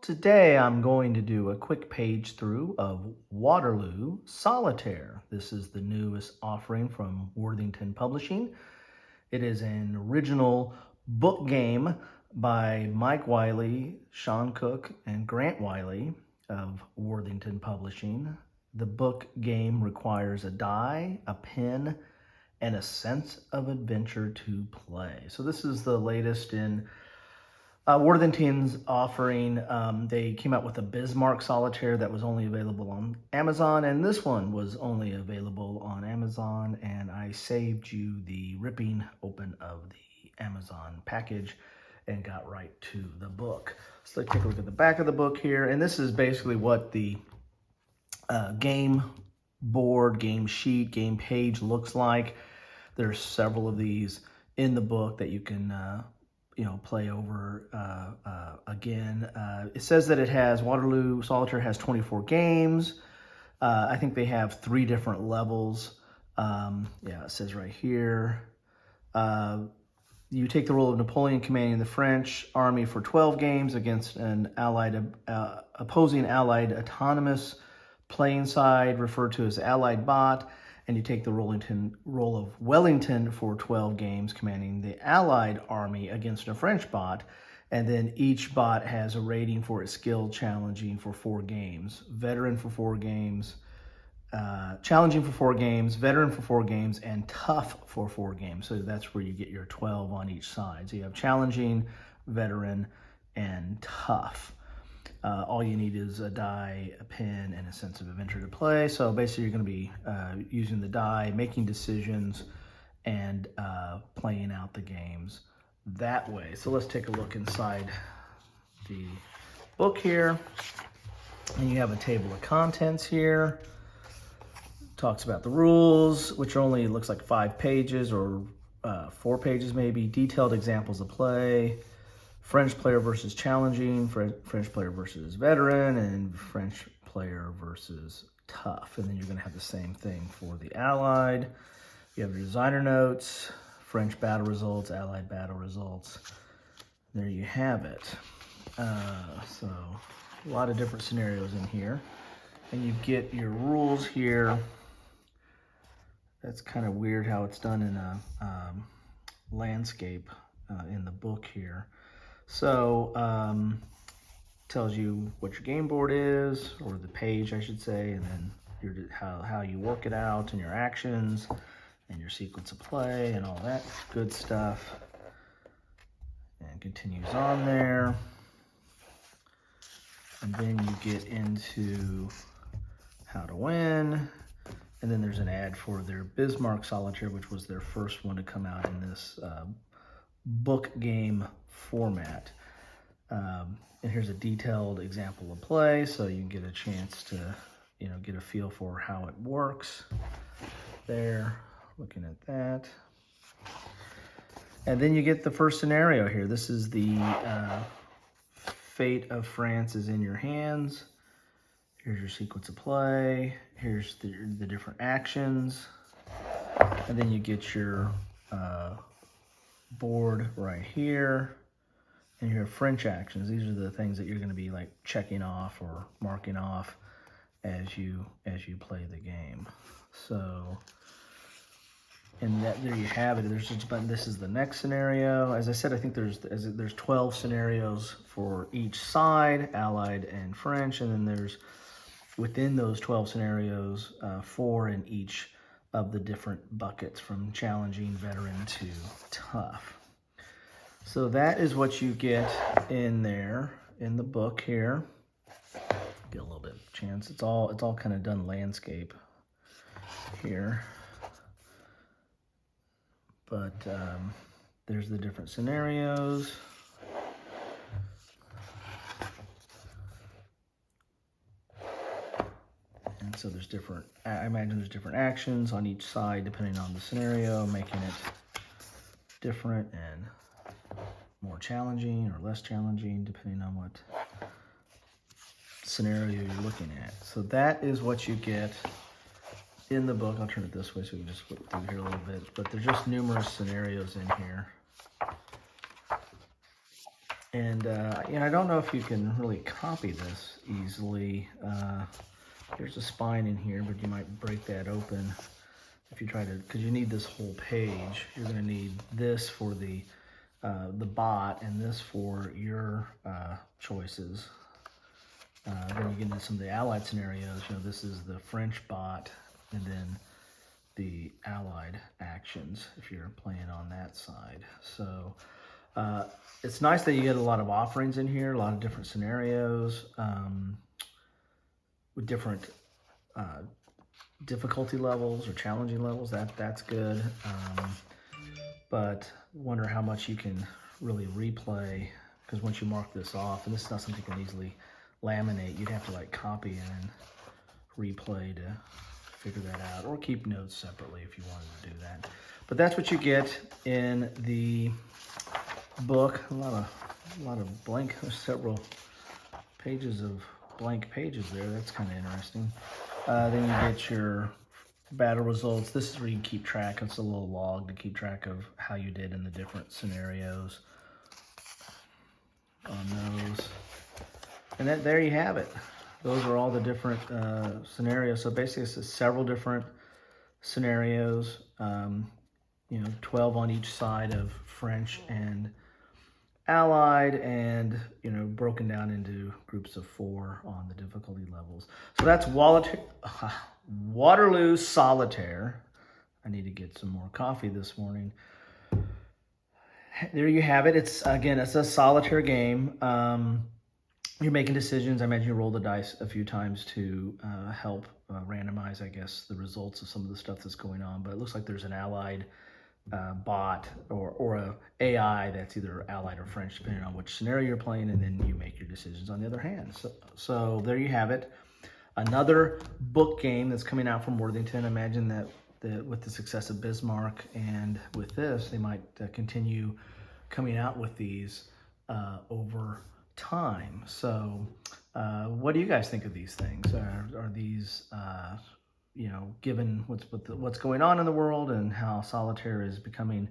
Today I'm going to do a quick page through of Waterloo Solitaire. This is the newest offering from Worthington Publishing. It is an original book game by Mike Wiley, Sean Cook, and Grant Wiley of Worthington Publishing. The book game requires a die, a pen, and a sense of adventure to play. So this is the latest in Worthington's offering. They came out with a Bismarck Solitaire that was only available on Amazon, and this one was only available on Amazon, and I saved you the ripping open of the Amazon package and got right to the book. So let's take a look at the back of the book here, and this is basically what the game board, game sheet, game page looks like. There's several of these in the book that you can play over again. It says that it has, Waterloo Solitaire has 24 games. I think they have 3 different levels. Yeah, it says right here. You take the role of Napoleon commanding the French army for 12 games against an opposing allied autonomous playing side referred to as allied bot. And you take the role of Wellington for 12 games, commanding the Allied army against a French bot. And then each bot has a rating for its skill, challenging for 4 games, veteran for 4 games, challenging for 4 games, veteran for 4 games, and tough for 4 games. So that's where you get your 12 on each side. So you have challenging, veteran, and tough. All you need is a die, a pen, and a sense of adventure to play. So basically you're going to be using the die, making decisions, and playing out the games that way. So let's take a look inside the book here. And you have a table of contents here. Talks about the rules, which only looks like 5 pages or 4 pages maybe. Detailed examples of play. French player versus challenging, French player versus veteran, and French player versus tough. And then you're going to have the same thing for the Allied. You have your designer notes, French battle results, Allied battle results. There you have it. So a lot of different scenarios in here. And you get your rules here. That's kind of weird how it's done in a landscape in the book here. So, tells you what your game board is, or the page, I should say, and then how you work it out, and your actions, and your sequence of play, and all that good stuff. And continues on there. And then you get into how to win. And then there's an ad for their Bismarck Solitaire, which was their first one to come out in this book game format. And here's a detailed example of play, so you can get a chance to get a feel for how it works there, looking at that. And then you get the first scenario here. This is the fate of France is in your hands. Here's your sequence of play. Here's the different actions. And then you get your board right here, and your French actions. These are the things that you're going to be like checking off or marking off as you play the game. So, and there you have it. This is the next scenario. As I said, I think there's 12 scenarios for each side, Allied and French, and then there's within those 12 scenarios 4 in each of the different buckets, from challenging, veteran to tough. So that is what you get in there in the book here. Get a little bit of chance. It's all kind of done landscape here. But there's the different scenarios. And so there's I imagine there's different actions on each side depending on the scenario, making it different and more challenging or less challenging depending on what scenario you're looking at. So that is what you get in the book. I'll turn it this way so we can just flip through here a little bit. But there's just numerous scenarios in here. And I don't know if you can really copy this easily. There's a spine in here, but you might break that open if you try to, because you need this whole page. You're going to need this for the bot and this for your choices. Then you get into some of the allied scenarios. This is the French bot, and then the allied actions if you're playing on that side. So it's nice that you get a lot of offerings in here, a lot of different scenarios with different difficulty levels or challenging levels. That's good. But wonder how much you can really replay, because once you mark this off, and this is not something you can easily laminate, you'd have to like copy and replay to figure that out, or keep notes separately if you wanted to do that. But that's what you get in the book. A lot of blank, several pages of blank pages there. That's kind of interesting. Then you get your battle results. This is where you can keep track. It's a little log to keep track of how you did in the different scenarios on those. And there you have it. Those are all the different scenarios. So basically it's several different scenarios, 12 on each side of French and Allied, and broken down into groups of 4 on the difficulty levels. So that's Waterloo Solitaire. I need to get some more coffee this morning. There you have it. It's a solitaire game. You're making decisions. I imagine you roll the dice a few times to help randomize, I guess, the results of some of the stuff that's going on. But it looks like there's an allied bot or a AI that's either allied or French, depending on which scenario you're playing, and then you make your decisions on the other hand. So there you have it. Another book game that's coming out from Worthington. I imagine that with the success of Bismarck and with this, they might continue coming out with these over time. So what do you guys think of these things? Are these given what's going on in the world and how solitaire is becoming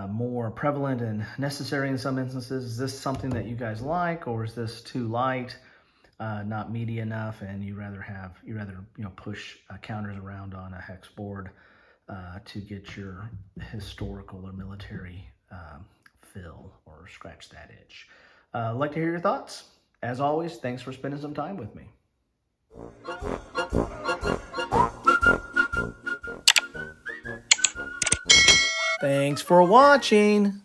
more prevalent and necessary in some instances, is this something that you guys like, or is this too light, not meaty enough, and you rather push counters around on a hex board to get your historical or military fill or scratch that itch? I'd like to hear your thoughts. As always, thanks for spending some time with me. Thanks for watching.